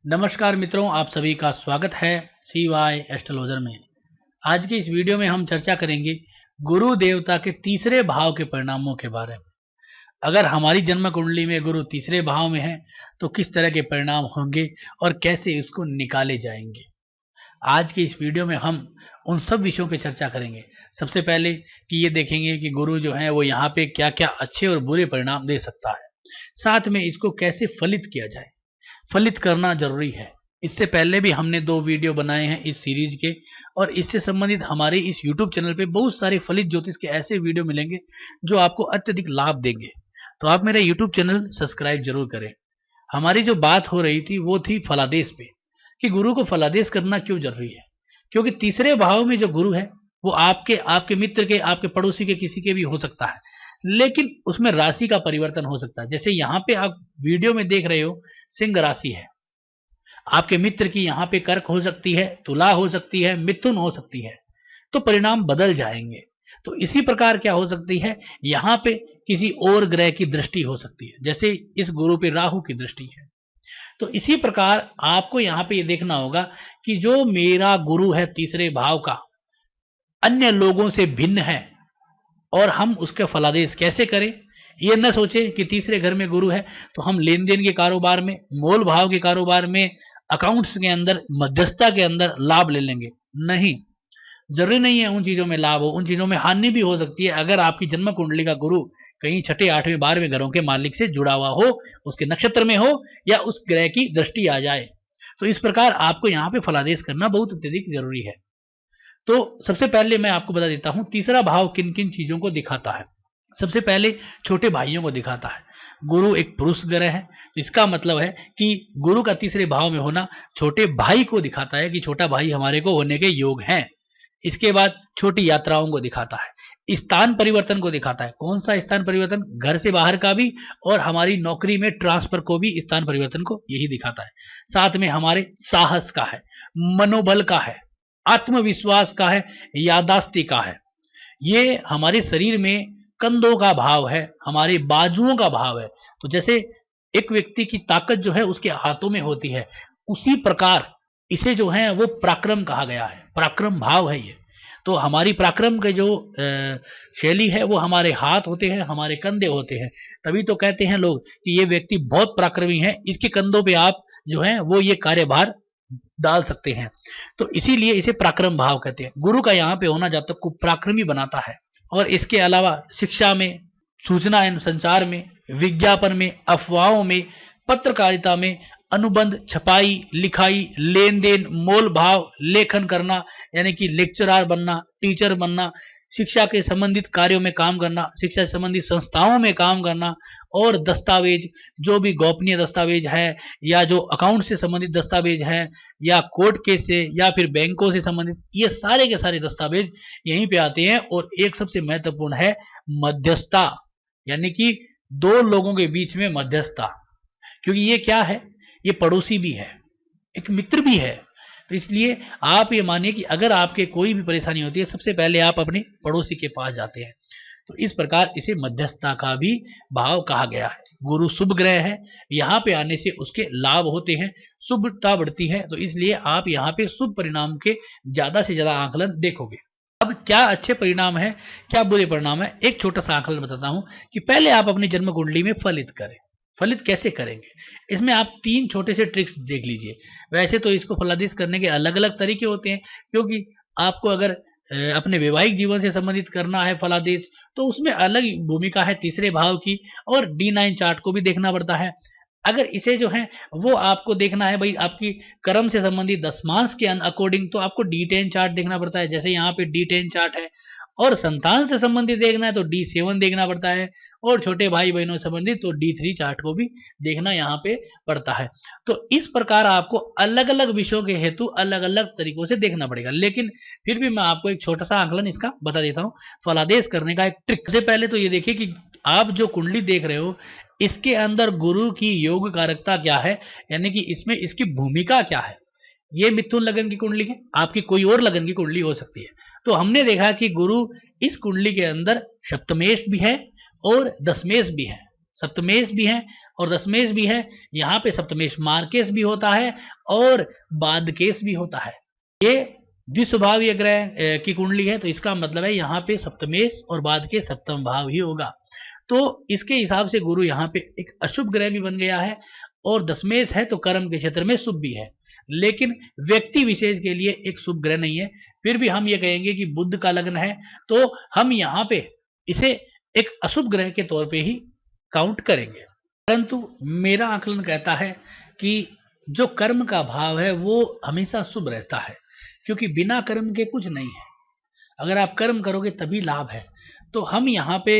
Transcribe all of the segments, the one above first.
नमस्कार मित्रों, आप सभी का स्वागत है CY एस्ट्रोलॉजर में। आज की इस वीडियो में हम चर्चा करेंगे गुरु देवता के तीसरे भाव के परिणामों के बारे में। अगर हमारी जन्म कुंडली में गुरु तीसरे भाव में है तो किस तरह के परिणाम होंगे और कैसे इसको निकाले जाएंगे। आज की इस वीडियो में हम उन सब विषयों पे चर्चा करेंगे। सबसे पहले कि ये देखेंगे कि गुरु जो है वो यहाँ पे क्या क्या अच्छे और बुरे परिणाम दे सकता है, साथ में इसको कैसे फलित किया जाए। फलित करना जरूरी है। इससे पहले भी हमने 2 वीडियो बनाए हैं इस सीरीज के, और इससे संबंधित हमारे इस YouTube चैनल पे बहुत सारे फलित ज्योतिष के ऐसे वीडियो मिलेंगे जो आपको अत्यधिक लाभ देंगे। तो आप मेरा YouTube चैनल सब्सक्राइब जरूर करें। हमारी जो बात हो रही थी वो थी फलादेश पे, कि गुरु को फलादेश करना क्यों जरूरी है। क्योंकि तीसरे भाव में जो गुरु है वो आपके मित्र के, आपके पड़ोसी के, किसी के भी हो सकता है, लेकिन उसमें राशि का परिवर्तन हो सकता है। जैसे यहाँ पे आप वीडियो में देख रहे हो, सिंह राशि है, आपके मित्र की यहाँ पे कर्क हो सकती है, तुला हो सकती है, मिथुन हो सकती है, तो परिणाम बदल जाएंगे। तो इसी प्रकार क्या हो सकती है, यहाँ पे किसी और ग्रह की दृष्टि हो सकती है, जैसे इस गुरु पे राहु की दृष्टि है। तो इसी प्रकार आपको यहाँ पे ये देखना होगा कि जो मेरा गुरु है तीसरे भाव का अन्य लोगों से भिन्न है, और हम उसके फलादेश कैसे करें। ये न सोचे कि तीसरे घर में गुरु है तो हम लेन देन के कारोबार में, मोल भाव के कारोबार में, अकाउंट्स के अंदर, मध्यस्थता के अंदर लाभ ले लेंगे। नहीं, जरूरी नहीं है उन चीजों में लाभ हो, उन चीजों में हानि भी हो सकती है। अगर आपकी जन्म कुंडली का गुरु कहीं छठे, 8वें, 12वें घरों के मालिक से जुड़ा हुआ हो, उसके नक्षत्र में हो, या उस ग्रह की दृष्टि आ जाए, तो इस प्रकार आपको यहाँ पे फलादेश करना बहुत अत्यधिक जरूरी है। तो सबसे पहले मैं आपको बता देता हूं तीसरा भाव किन किन चीजों को दिखाता है। सबसे पहले छोटे भाइयों को दिखाता है। गुरु एक पुरुष ग्रह है, तो इसका मतलब है कि गुरु का तीसरे भाव में होना छोटे भाई को दिखाता है कि छोटा भाई हमारे को होने के योग हैं। इसके बाद छोटी यात्राओं को दिखाता है, स्थान परिवर्तन को दिखाता है। कौन सा स्थान परिवर्तन, घर से बाहर का भी, और हमारी नौकरी में ट्रांसफर को भी, स्थान परिवर्तन को यही दिखाता है। साथ में हमारे साहस का है, मनोबल का है, आत्मविश्वास का है, यादाश्ती का है। ये हमारे शरीर में कंधों का भाव है, हमारे बाजुओं का भाव है। तो जैसे एक व्यक्ति की ताकत जो है उसके हाथों में होती है, उसी प्रकार इसे जो है वो पराक्रम कहा गया है, पराक्रम भाव है ये। तो हमारी पराक्रम के जो शैली है वो हमारे हाथ होते हैं, हमारे कंधे होते हैं। तभी तो कहते हैं लोग कि ये व्यक्ति बहुत पराक्रमी है, इसके कंधों पे आप जो है वो ये कार्यभार डाल सकते हैं। तो इसीलिए इसे पराक्रम भाव कहते हैं। गुरु का यहाँ पे होना जातक को पराक्रमी बनाता है। और इसके अलावा शिक्षा में, सूचना एवं संचार में, विज्ञापन में, अफवाहों में, पत्रकारिता में, अनुबंध, छपाई, लिखाई, लेन देन, मोल भाव, लेखन करना, यानी कि लेक्चरर बनना, टीचर बनना, शिक्षा के संबंधित कार्यों में काम करना, शिक्षा से संबंधित संस्थाओं में काम करना, और दस्तावेज, जो भी गोपनीय दस्तावेज है, या जो अकाउंट से संबंधित दस्तावेज है, या कोर्ट केस से, या फिर बैंकों से संबंधित, ये सारे के सारे दस्तावेज यहीं पे आते हैं। और एक सबसे महत्वपूर्ण है मध्यस्थता, यानी कि 2 लोगों के बीच में मध्यस्थता। क्योंकि ये क्या है, ये पड़ोसी भी है, एक मित्र भी है। तो इसलिए आप ये मानिए कि अगर आपके कोई भी परेशानी होती है, सबसे पहले आप अपने पड़ोसी के पास जाते हैं। तो इस प्रकार इसे मध्यस्थता का भी भाव कहा गया है। गुरु शुभ ग्रह है, यहाँ पे आने से उसके लाभ होते हैं, शुभता बढ़ती है। तो इसलिए आप यहाँ पे शुभ परिणाम के ज्यादा से ज्यादा आकलन देखोगे। अब क्या अच्छे परिणाम है, क्या बुरे परिणाम है, एक छोटा सा आकलन बताता हूं कि पहले आप अपनी जन्म कुंडली में फलित करें। फलित कैसे करेंगे, इसमें आप 3 छोटे से ट्रिक्स देख लीजिए। वैसे तो इसको फलादेश करने के अलग अलग तरीके होते हैं, क्योंकि आपको अगर अपने वैवाहिक जीवन से संबंधित करना है फलादेश, तो उसमें अलग भूमिका है तीसरे भाव की, और D9 चार्ट को भी देखना पड़ता है। अगर इसे जो है वो आपको देखना है भाई आपकी कर्म से संबंधित दशमांश के अकॉर्डिंग, तो आपको D10 चार्ट देखना पड़ता है। जैसे यहाँ पे D10 चार्ट है, और संतान से संबंधित देखना है तो D7 देखना पड़ता है, और छोटे भाई बहनों से संबंधित तो D3 चार्ट को भी देखना यहाँ पे पड़ता है। तो इस प्रकार आपको अलग अलग विषयों के हेतु अलग अलग तरीकों से देखना पड़ेगा। लेकिन फिर भी मैं आपको एक छोटा सा आकलन इसका बता देता हूँ, फलादेश करने का एक ट्रिक। सबसे पहले तो ये देखिए कि आप जो कुंडली देख रहे हो, इसके अंदर गुरु की योग कारकता क्या है, यानी कि इसमें इसकी भूमिका क्या है। ये मिथुन लगन की कुंडली है, आपकी कोई और लगन की कुंडली हो सकती है। तो हमने देखा कि गुरु इस कुंडली के अंदर सप्तमेश भी है और दशमेश भी है। सप्तमेश भी है और दशमेश भी है। यहाँ पे सप्तमेश मार्केश भी होता है और बादकेश भी होता है। ये द्विस्वभावीय ग्रह की कुंडली है, तो इसका मतलब है यहाँ पे सप्तमेश और बादकेश सप्तम भाव ही होगा। तो इसके हिसाब से गुरु यहाँ पे एक अशुभ ग्रह भी बन गया है और दशमेश है तो कर्म के क्षेत्र में शुभ भी है, लेकिन व्यक्ति विशेष के लिए एक शुभ ग्रह नहीं है। फिर भी हम ये कहेंगे कि बुध का लग्न है तो हम यहाँ पे इसे एक अशुभ ग्रह के तौर पे ही काउंट करेंगे। परंतु मेरा आकलन कहता है कि जो कर्म का भाव है वो हमेशा शुभ रहता है, क्योंकि बिना कर्म के कुछ नहीं है। अगर आप कर्म करोगे तभी लाभ है। तो हम यहाँ पे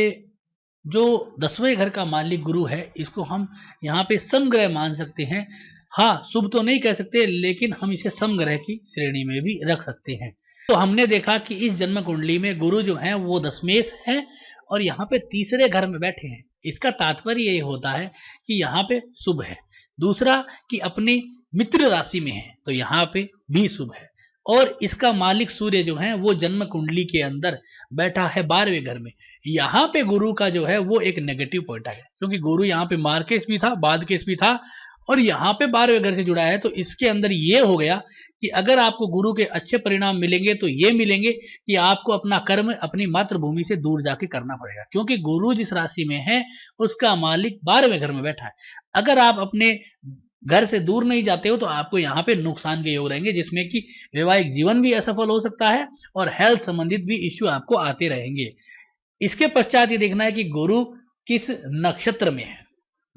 जो 10वें घर का मालिक गुरु है, इसको हम यहाँ पे समग्रह मान सकते हैं। हाँ, शुभ तो नहीं कह सकते, लेकिन हम इसे समग्रह की श्रेणी में भी रख सकते हैं। तो हमने देखा कि इस जन्म कुंडली में गुरु जो है वो दशमेश है और यहाँ पे तीसरे घर में बैठे हैं। इसका तात्पर्य ये होता है कि यहाँ पे शुभ है। दूसरा कि अपनी मित्र राशि में है तो यहाँ पे भी शुभ है। और इसका मालिक सूर्य जो है वो जन्म कुंडली के अंदर बैठा है 12वें घर में। यहाँ पे गुरु का जो है वो एक नेगेटिव पॉइंट है, क्योंकि गुरु यहाँ पे मार्केश भी था, बादकेश भी था और यहाँ पे 12वें घर से जुड़ा है। तो इसके अंदर ये हो गया कि अगर आपको गुरु के अच्छे परिणाम मिलेंगे तो ये मिलेंगे कि आपको अपना कर्म अपनी मातृभूमि से दूर जाके करना पड़ेगा, क्योंकि गुरु जिस राशि में है उसका मालिक 12वें घर में बैठा है। अगर आप अपने घर से दूर नहीं जाते हो तो आपको यहाँ पे नुकसान के योग रहेंगे, जिसमें कि वैवाहिक जीवन भी असफल हो सकता है और हेल्थ संबंधित भी इश्यू आपको आते रहेंगे। इसके पश्चात ये देखना है कि गुरु किस नक्षत्र में है।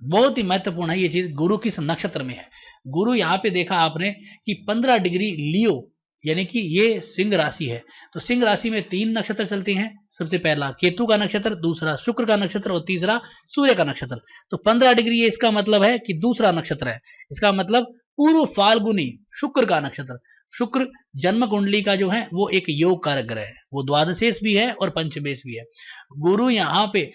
बहुत ही महत्वपूर्ण है ये चीज, गुरु किस नक्षत्र में है। गुरु यहाँ पे देखा आपने कि 15 डिग्री लियो, यानी कि ये सिंह राशि है। तो सिंह राशि में 3 नक्षत्र चलते हैं। सबसे पहला केतु का नक्षत्र, दूसरा शुक्र का नक्षत्र और तीसरा सूर्य का नक्षत्र। तो 15 डिग्री ये इसका मतलब है कि दूसरा नक्षत्र है। इसका मतलब पूर्व फाल्गुनी शुक्र का नक्षत्र। शुक्र जन्म कुंडली का जो है वो एक योग कारक ग्रह है, वो द्वादशेश भी है और पंचमेश भी है। गुरु यहाँ पे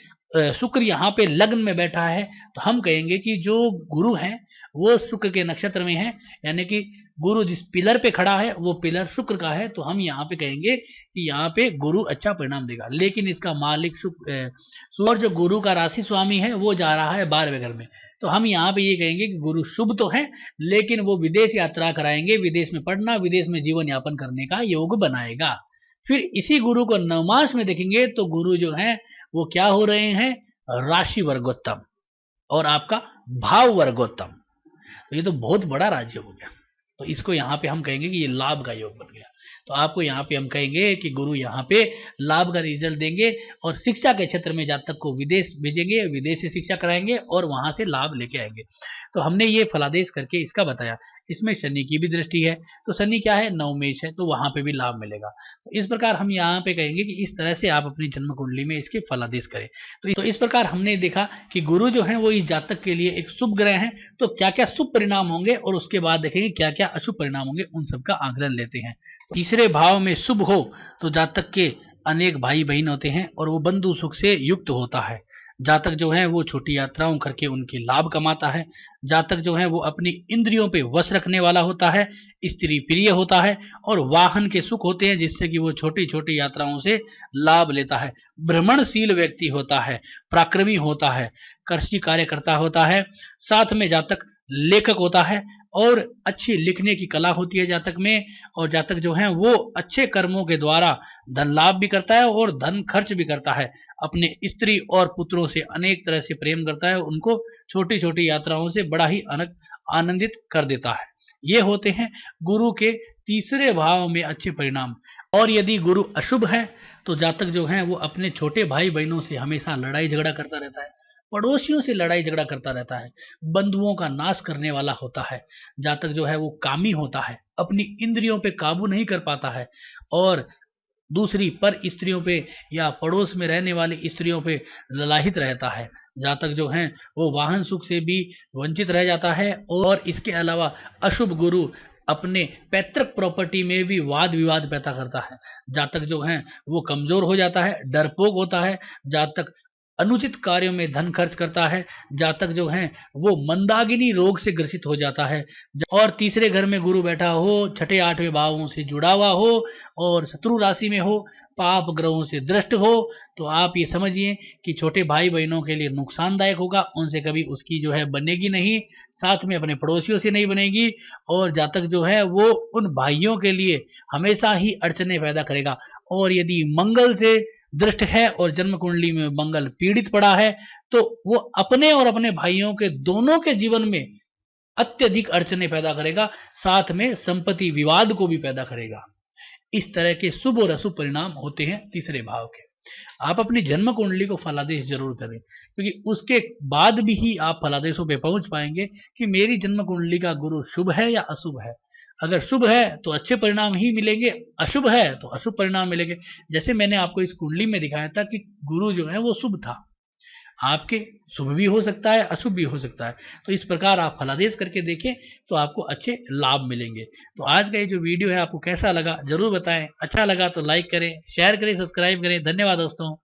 शुक्र यहाँ पे लग्न में बैठा है तो हम कहेंगे कि जो गुरु है वो शुक्र के नक्षत्र में है, यानी कि गुरु जिस पिलर पे खड़ा है वो पिलर शुक्र का है। तो हम यहाँ पे कहेंगे कि यहाँ पे गुरु अच्छा परिणाम देगा। लेकिन इसका मालिक शुक्र, जो गुरु का राशि स्वामी है वो जा रहा है 12वें घर में। तो हम यहाँ पे ये कहेंगे कि गुरु शुभ तो है, लेकिन वो विदेश यात्रा कराएंगे, विदेश में पढ़ना, विदेश में जीवन यापन करने का योग बनाएगा। फिर इसी गुरु को नवमास में देखेंगे तो गुरु जो है वो क्या हो रहे हैं, राशि वर्गोत्तम और आपका भाव वर्गोत्तम। तो ये तो बहुत बड़ा राज्य हो गया। तो इसको यहाँ पे हम कहेंगे कि ये लाभ का योग बन गया। तो आपको यहाँ पे हम कहेंगे कि गुरु यहाँ पे लाभ का रिजल्ट देंगे और शिक्षा के क्षेत्र में जातक को विदेश भेजेंगे, विदेश से शिक्षा कराएंगे और वहां से लाभ लेके आएंगे। तो हमने ये फलादेश करके इसका बताया। इसमें शनि की भी दृष्टि है, तो शनि क्या है, नवमेश है, तो वहां पे भी लाभ मिलेगा। तो इस प्रकार हम यहाँ पे कहेंगे कि इस तरह से आप अपनी जन्म कुंडली में इसके फलादेश करें। तो इस प्रकार हमने देखा कि गुरु जो है वो इस जातक के लिए एक शुभ ग्रह है। तो क्या क्या शुभ परिणाम होंगे और उसके बाद देखेंगे क्या क्या अशुभ परिणाम होंगे, उन सबका आकलन लेते हैं। तीसरे भाव में शुभ हो तो जातक के अनेक भाई बहन होते हैं और वो बंधु सुख से युक्त होता है। जातक जो है वो छोटी यात्राओं करके उनके लाभ कमाता है। जातक जो है वो अपनी इंद्रियों पे वश रखने वाला होता है, स्त्री प्रिय होता है और वाहन के सुख होते हैं, जिससे कि वो छोटी छोटी यात्राओं से लाभ लेता है। भ्रमणशील व्यक्ति होता है, पराक्रमी होता है, कृषि कार्यकर्ता होता है। साथ में जातक लेखक होता है और अच्छी लिखने की कला होती है जातक में। और जातक जो है वो अच्छे कर्मों के द्वारा धन लाभ भी करता है और धन खर्च भी करता है। अपने स्त्री और पुत्रों से अनेक तरह से प्रेम करता है, उनको छोटी छोटी यात्राओं से बड़ा ही आनंदित कर देता है। ये होते हैं गुरु के तीसरे भाव में अच्छे परिणाम। और यदि गुरु अशुभ है तो जातक जो है वो अपने छोटे भाई बहनों से हमेशा लड़ाई झगड़ा करता रहता है, पड़ोसियों से लड़ाई झगड़ा करता रहता है, बंधुओं का नाश करने वाला होता है। जातक जो है वो कामी होता है, अपनी इंद्रियों पे काबू नहीं कर पाता है और दूसरी पर स्त्रियों पे या पड़ोस में रहने वाली स्त्रियों पे ललाहित रहता है। जातक जो है वो वाहन सुख से भी वंचित रह जाता है। और इसके अलावा अशुभ गुरु अपने पैतृक प्रॉपर्टी में भी वाद विवाद पैदा करता है। जातक जो है वो कमजोर हो जाता है, डरपोक होता है। जातक अनुचित कार्यों में धन खर्च करता है, जातक जो है वो मंदाकिनी रोग से ग्रसित हो जाता है। और तीसरे घर में गुरु बैठा हो, छठे आठवें भावों से जुड़ा हुआ हो और शत्रु राशि में हो, पाप ग्रहों से दृष्ट हो, तो आप ये समझिए कि छोटे भाई बहनों के लिए नुकसानदायक होगा। उनसे कभी उसकी जो है बनेगी नहीं, साथ में अपने पड़ोसियों से नहीं बनेगी, और जातक जो है वो उन भाइयों के लिए हमेशा ही अड़चने पैदा करेगा। और यदि मंगल से दृष्ट है और जन्म कुंडली में मंगल पीड़ित पड़ा है, तो वो अपने और अपने भाइयों के दोनों के जीवन में अत्यधिक अड़चने पैदा करेगा, साथ में संपत्ति विवाद को भी पैदा करेगा। इस तरह के शुभ और अशुभ परिणाम होते हैं तीसरे भाव के। आप अपनी जन्म कुंडली को फलादेश जरूर करें, क्योंकि उसके बाद भी ही आप फलादेशों पे पहुंच पाएंगे कि मेरी जन्म कुंडली का गुरु शुभ है या अशुभ है। अगर शुभ है तो अच्छे परिणाम ही मिलेंगे, अशुभ है तो अशुभ परिणाम मिलेंगे। जैसे मैंने आपको इस कुंडली में दिखाया था कि गुरु जो है वो शुभ था, आपके शुभ भी हो सकता है, अशुभ भी हो सकता है। तो इस प्रकार आप फलादेश करके देखें तो आपको अच्छे लाभ मिलेंगे। तो आज का ये जो वीडियो है आपको कैसा लगा जरूर बताएं। अच्छा लगा तो लाइक करें, शेयर करें, सब्सक्राइब करें। धन्यवाद दोस्तों।